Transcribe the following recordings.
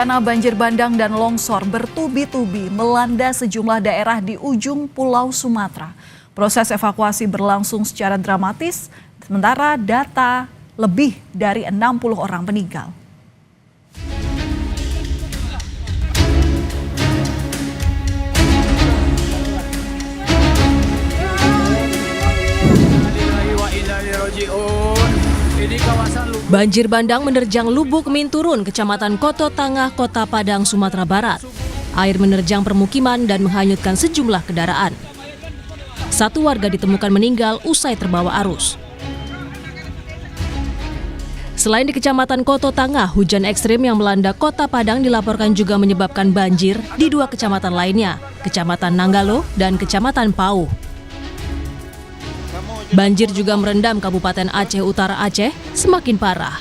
Karena banjir bandang dan longsor bertubi-tubi melanda sejumlah daerah di ujung Pulau Sumatera. Proses evakuasi berlangsung secara dramatis, sementara data lebih dari 60 orang meninggal. Banjir bandang menerjang Lubuk Minturun, Kecamatan Koto Tangah, Kota Padang, Sumatera Barat. Air menerjang permukiman dan menghanyutkan sejumlah kendaraan. Satu warga ditemukan meninggal usai terbawa arus. Selain di Kecamatan Koto Tangah, hujan ekstrim yang melanda Kota Padang dilaporkan juga menyebabkan banjir di dua kecamatan lainnya, Kecamatan Nanggalo dan Kecamatan Pauh. Banjir juga merendam Kabupaten Aceh Utara Aceh semakin parah.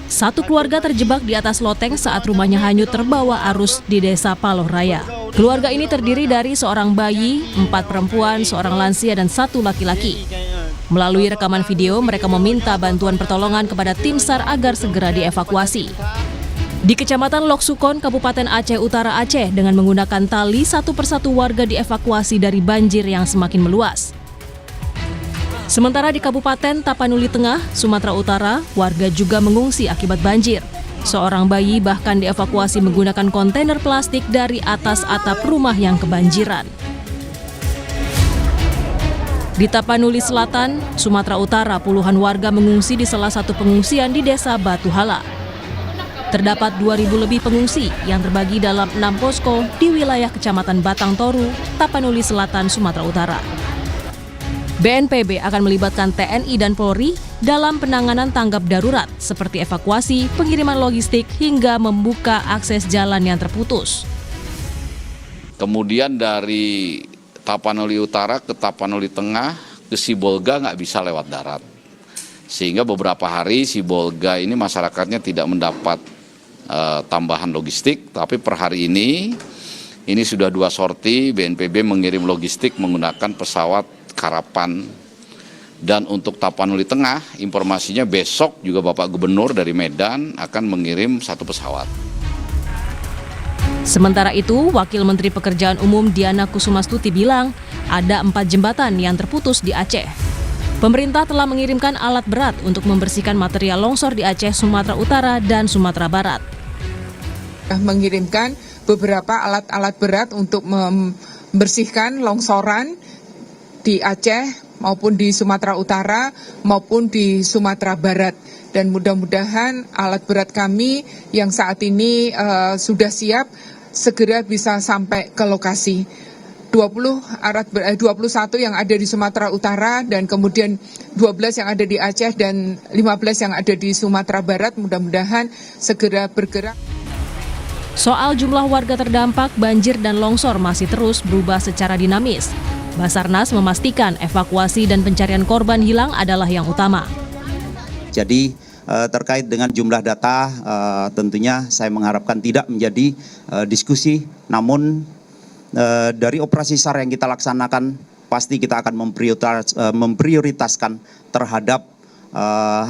Satu keluarga terjebak di atas loteng saat rumahnya hanyut terbawa arus di Desa Paloh Raya. Keluarga ini terdiri dari seorang bayi, 4 perempuan, seorang lansia, dan 1 laki-laki. Melalui rekaman video, mereka meminta bantuan pertolongan kepada tim SAR agar segera dievakuasi. Di Kecamatan Loksukon, Kabupaten Aceh Utara Aceh, dengan menggunakan tali, satu persatu warga dievakuasi dari banjir yang semakin meluas. Sementara di Kabupaten Tapanuli Tengah, Sumatera Utara, warga juga mengungsi akibat banjir. Seorang bayi bahkan dievakuasi menggunakan kontainer plastik dari atas atap rumah yang kebanjiran. Di Tapanuli Selatan, Sumatera Utara, puluhan warga mengungsi di salah satu pengungsian di Desa Batu Hala. Terdapat 2.000 lebih pengungsi yang terbagi dalam 6 posko di wilayah Kecamatan Batang Toru, Tapanuli Selatan, Sumatera Utara. BNPB akan melibatkan TNI dan Polri dalam penanganan tanggap darurat seperti evakuasi, pengiriman logistik, hingga membuka akses jalan yang terputus. Kemudian dari Tapanuli Utara ke Tapanuli Tengah ke Sibolga nggak bisa lewat darat. Sehingga beberapa hari Sibolga ini masyarakatnya tidak mendapat tambahan logistik, tapi per hari ini sudah 2 sorti BNPB mengirim logistik menggunakan pesawat Karapan. Dan untuk Tapanuli Tengah, informasinya besok juga Bapak Gubernur dari Medan akan mengirim 1 pesawat. Sementara itu, Wakil Menteri Pekerjaan Umum Diana Kusumastuti bilang ada 4 jembatan yang terputus di Aceh. Pemerintah telah mengirimkan alat berat untuk membersihkan material longsor di Aceh, Sumatera Utara, dan Sumatera Barat. Mengirimkan beberapa alat-alat berat untuk membersihkan longsoran di Aceh maupun di Sumatera Utara maupun di Sumatera Barat, dan mudah-mudahan alat berat kami yang saat ini sudah siap segera bisa sampai ke lokasi. 21 yang ada di Sumatera Utara dan kemudian 12 yang ada di Aceh dan 15 yang ada di Sumatera Barat mudah-mudahan segera bergerak. Soal jumlah warga terdampak banjir dan longsor masih terus berubah secara dinamis. Basarnas memastikan evakuasi dan pencarian korban hilang adalah yang utama. Jadi terkait dengan jumlah data tentunya saya mengharapkan tidak menjadi diskusi, namun dari operasi SAR yang kita laksanakan pasti kita akan memprioritaskan terhadap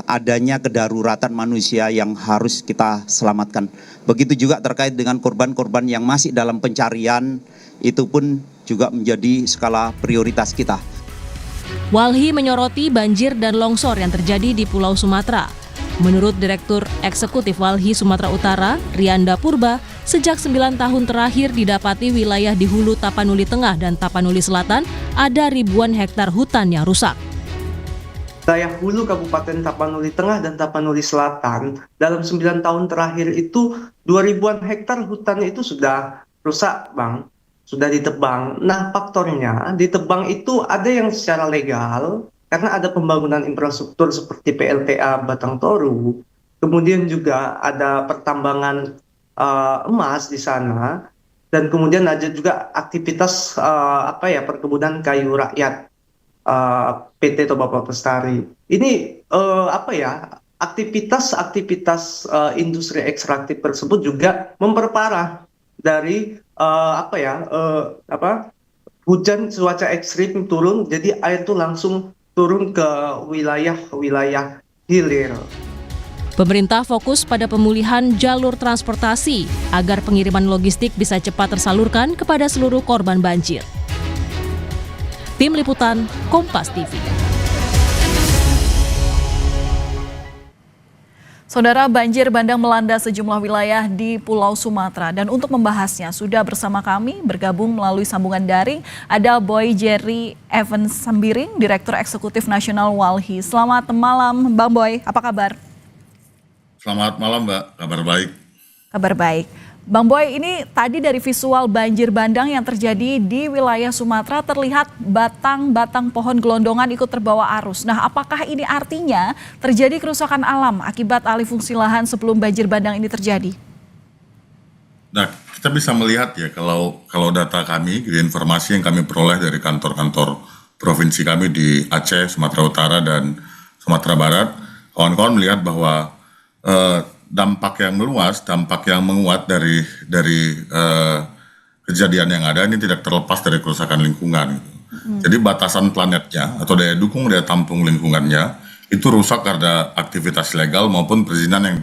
adanya kedaruratan manusia yang harus kita selamatkan. Begitu juga terkait dengan korban-korban yang masih dalam pencarian, itu pun juga menjadi skala prioritas kita. Walhi menyoroti banjir dan longsor yang terjadi di Pulau Sumatera. Menurut Direktur Eksekutif Walhi Sumatera Utara, Rianda Purba, sejak 9 tahun terakhir didapati wilayah di hulu Tapanuli Tengah dan Tapanuli Selatan ada ribuan hektar hutan yang rusak. Wilayah hulu Kabupaten Tapanuli Tengah dan Tapanuli Selatan dalam 9 tahun terakhir itu 2.000-an hektar hutan itu sudah rusak, Bang. Sudah ditebang. Nah, faktornya ditebang itu ada yang secara legal karena ada pembangunan infrastruktur seperti PLTA Batang Toru. Kemudian juga ada pertambangan emas di sana, dan kemudian ada juga aktivitas perkebunan kayu rakyat PT Toba Pelestari. Ini aktivitas industri ekstraktif tersebut juga memperparah dari hujan cuaca ekstrim turun, jadi air itu langsung turun ke wilayah hilir. Pemerintah fokus pada pemulihan jalur transportasi agar pengiriman logistik bisa cepat tersalurkan kepada seluruh korban banjir. Tim Liputan Kompas TV. Saudara, banjir bandang melanda sejumlah wilayah di Pulau Sumatera, dan untuk membahasnya sudah bersama kami bergabung melalui sambungan daring ada Boy Jerry Evans Sembiring, Direktur Eksekutif Nasional Walhi. Selamat malam Bang Boy, apa kabar? Selamat malam Mbak, kabar baik. Kabar baik. Bang Boy, ini tadi dari visual banjir bandang yang terjadi di wilayah Sumatera terlihat batang-batang pohon gelondongan ikut terbawa arus. Nah, apakah ini artinya terjadi kerusakan alam akibat alih fungsi lahan sebelum banjir bandang ini terjadi? Nah, kita bisa melihat ya kalau data kami, informasi yang kami peroleh dari kantor-kantor provinsi kami di Aceh, Sumatera Utara, dan Sumatera Barat, kawan-kawan melihat bahwa dampak yang meluas, dampak yang menguat dari kejadian yang ada ini tidak terlepas dari kerusakan lingkungan. Jadi batasan planetnya atau daya dukung, daya tampung lingkungannya itu rusak karena aktivitas legal maupun perizinan yang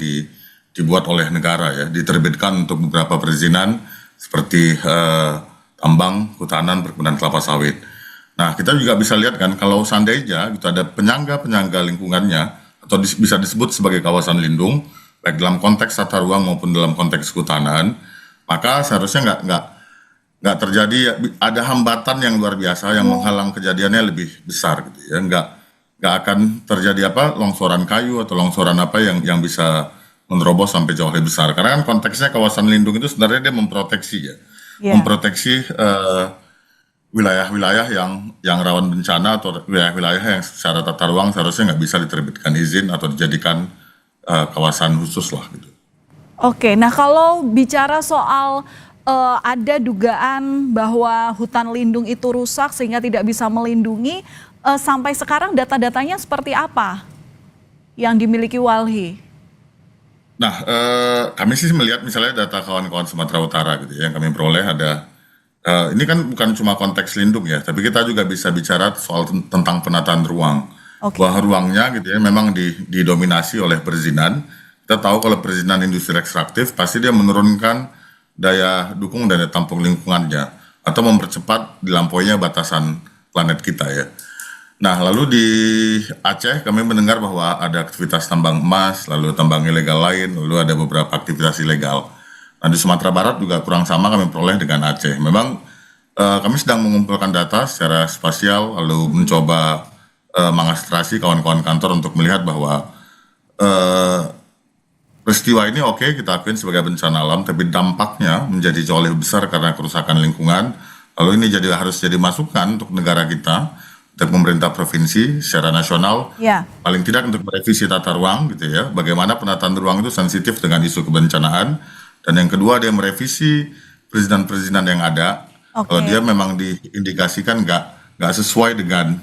dibuat oleh negara ya, diterbitkan untuk beberapa perizinan seperti tambang, hutanan, perkebunan kelapa sawit. Nah, kita juga bisa lihat kan kalau seandainya gitu ada penyangga-penyangga lingkungannya atau bisa disebut sebagai kawasan lindung, baik dalam konteks tata ruang maupun dalam konteks kehutanan, maka seharusnya nggak terjadi ada hambatan yang luar biasa yang menghalang kejadiannya lebih besar gitu ya, nggak akan terjadi longsoran kayu atau longsoran yang bisa menerobos sampai jauh lebih besar, karena kan konteksnya kawasan lindung itu sebenarnya dia memproteksi ya, memproteksi wilayah-wilayah yang rawan bencana atau wilayah-wilayah yang secara tata ruang seharusnya nggak bisa diterbitkan izin atau dijadikan kawasan khusus lah gitu. Oke, nah kalau bicara soal ada dugaan bahwa hutan lindung itu rusak sehingga tidak bisa melindungi, sampai sekarang data-datanya seperti apa yang dimiliki Walhi? Nah, kami sih melihat misalnya data kawan-kawan Sumatera Utara gitu ya, yang kami peroleh ada, ini kan bukan cuma konteks lindung ya, tapi kita juga bisa bicara soal tentang penataan ruang. Bahwa ruangnya gitu ya memang didominasi oleh perizinan. Kita tahu kalau perizinan industri ekstraktif pasti dia menurunkan daya dukung dan daya tampung lingkungannya atau mempercepat dilampauinya batasan planet kita ya. Nah, lalu di Aceh kami mendengar bahwa ada aktivitas tambang emas, lalu tambang ilegal lain, lalu ada beberapa aktivitas ilegal. Nah, di Sumatera Barat juga kurang sama kami peroleh dengan Aceh. Memang kami sedang mengumpulkan data secara spasial lalu mencoba mengastrasi kawan-kawan kantor untuk melihat bahwa peristiwa ini kita akuin sebagai bencana alam, tapi dampaknya menjadi jauh lebih besar karena kerusakan lingkungan. Lalu ini harus jadi masukan untuk negara kita, untuk pemerintah provinsi secara nasional, paling tidak untuk merevisi tata ruang gitu ya, bagaimana penataan ruang itu sensitif dengan isu kebencanaan, dan yang kedua dia merevisi perizinan-perizinan yang ada, kalau dia memang diindikasikan nggak sesuai dengan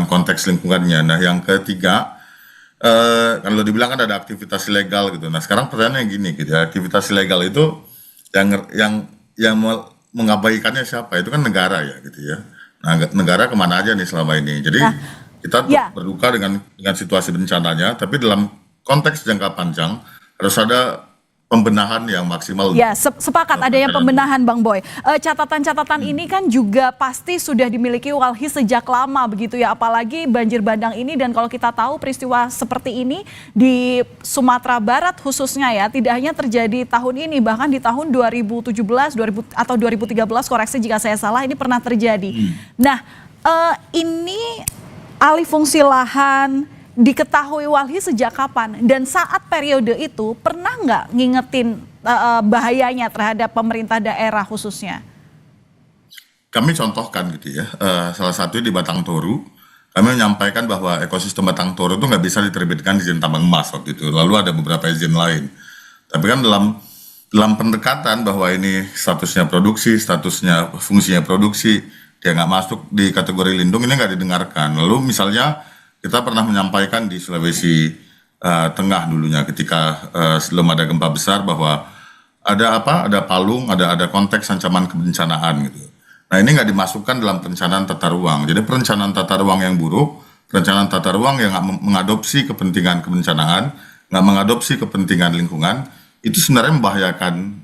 konteks lingkungannya. Nah, yang ketiga, kalau dibilang kan ada aktivitas ilegal gitu. Nah, sekarang pertanyaannya gini gitu ya, aktivitas ilegal itu yang mengabaikannya siapa? Itu kan negara ya gitu ya. Nah, negara kemana aja nih selama ini? Jadi kita berduka dengan situasi bencananya, tapi dalam konteks jangka panjang harus ada pembenahan yang maksimal. Ya, sepakat ada yang pembenahan Bang Boy. Catatan-catatan ini kan juga pasti sudah dimiliki Walhi sejak lama begitu ya, apalagi banjir bandang ini, dan kalau kita tahu peristiwa seperti ini di Sumatera Barat khususnya ya, tidak hanya terjadi tahun ini, bahkan di tahun 2017 atau 2013, koreksi jika saya salah, ini pernah terjadi. Nah, ini alih fungsi lahan diketahui Walhi sejak kapan, dan saat periode itu pernah nggak ngingetin bahayanya terhadap pemerintah daerah khususnya? Kami contohkan gitu ya, salah satu di Batang Toru, kami menyampaikan bahwa ekosistem Batang Toru itu nggak bisa diterbitkan izin tambang emas waktu itu, lalu ada beberapa izin lain. Tapi kan dalam pendekatan bahwa ini statusnya produksi, statusnya fungsinya produksi, dia nggak masuk di kategori lindung, ini nggak didengarkan. Lalu misalnya kita pernah menyampaikan di Sulawesi Tengah dulunya ketika sebelum ada gempa besar bahwa ada palung, ada konteks ancaman kebencanaan gitu. Nah, ini nggak dimasukkan dalam perencanaan tata ruang. Jadi perencanaan tata ruang yang buruk, perencanaan tata ruang yang nggak mengadopsi kepentingan kebencanaan, nggak mengadopsi kepentingan lingkungan, itu sebenarnya membahayakan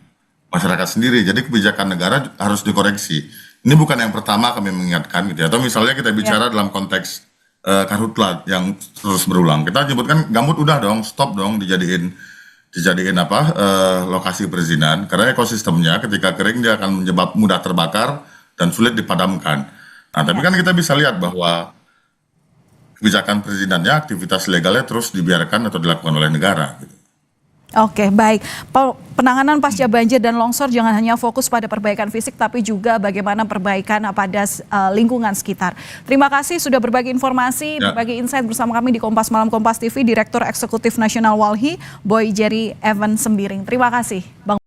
masyarakat sendiri. Jadi kebijakan negara harus dikoreksi. Ini bukan yang pertama kami mengingatkan gitu ya. Atau misalnya kita bicara dalam konteks karhutla yang terus berulang. Kita nyebutkan gambut udah dong, stop dong dijadiin lokasi perizinan, karena ekosistemnya ketika kering dia akan mudah terbakar dan sulit dipadamkan. Nah, tapi kan kita bisa lihat bahwa kebijakan perizinannya, aktivitas legalnya terus dibiarkan atau dilakukan oleh negara. Gitu. Oke, baik. Penanganan pasca banjir dan longsor jangan hanya fokus pada perbaikan fisik, tapi juga bagaimana perbaikan pada lingkungan sekitar. Terima kasih sudah berbagi informasi, berbagi insight bersama kami di Kompas Malam Kompas TV, Direktur Eksekutif Nasional Walhi, Boy Jerry Evan Sembiring. Terima kasih, Bang.